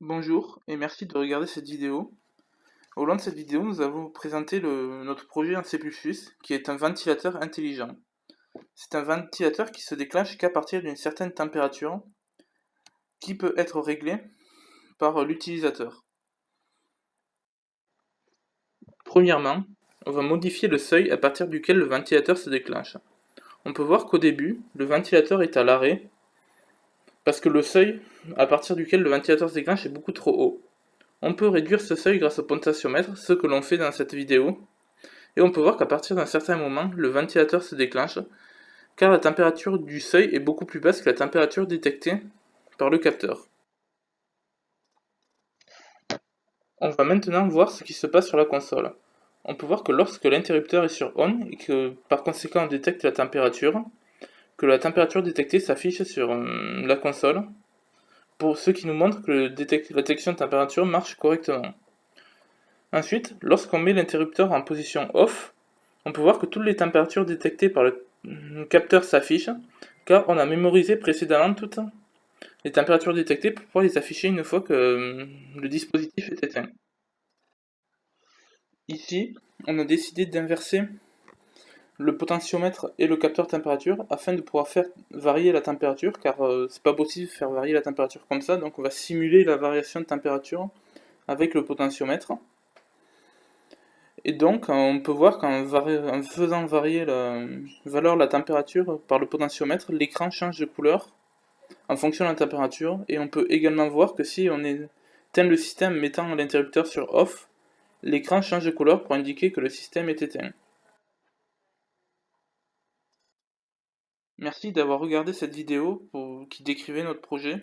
Bonjour et merci de regarder cette vidéo. Au long de cette vidéo, nous allons présenter notre projet en C++, qui est un ventilateur intelligent. C'est un ventilateur qui se déclenche qu'à partir d'une certaine température, qui peut être réglée par l'utilisateur. Premièrement, on va modifier le seuil à partir duquel le ventilateur se déclenche. On peut voir qu'au début, le ventilateur est à l'arrêt, parce que le seuil à partir duquel le ventilateur se déclenche est beaucoup trop haut. On peut réduire ce seuil grâce au potentiomètre, ce que l'on fait dans cette vidéo. Et on peut voir qu'à partir d'un certain moment, le ventilateur se déclenche, car la température du seuil est beaucoup plus basse que la température détectée par le capteur. On va maintenant voir ce qui se passe sur la console. On peut voir que lorsque l'interrupteur est sur ON, et que par conséquent on détecte la température, que la température détectée s'affiche sur la console, pour ce qui nous montre que la détection de température marche correctement. Ensuite, lorsqu'on met l'interrupteur en position OFF, on peut voir que toutes les températures détectées par le capteur s'affichent, car on a mémorisé précédemment toutes les températures détectées pour pouvoir les afficher une fois que le dispositif est éteint. Ici, on a décidé d'inverser le potentiomètre et le capteur température afin de pouvoir faire varier la température, car c'est pas possible de faire varier la température comme ça, donc on va simuler la variation de température avec le potentiomètre. Et donc, on peut voir qu'en faisant varier la valeur de la température par le potentiomètre, l'écran change de couleur en fonction de la température. Et on peut également voir que si on éteint le système en mettant l'interrupteur sur OFF, l'écran change de couleur pour indiquer que le système est éteint. Merci d'avoir regardé cette vidéo qui décrivait notre projet.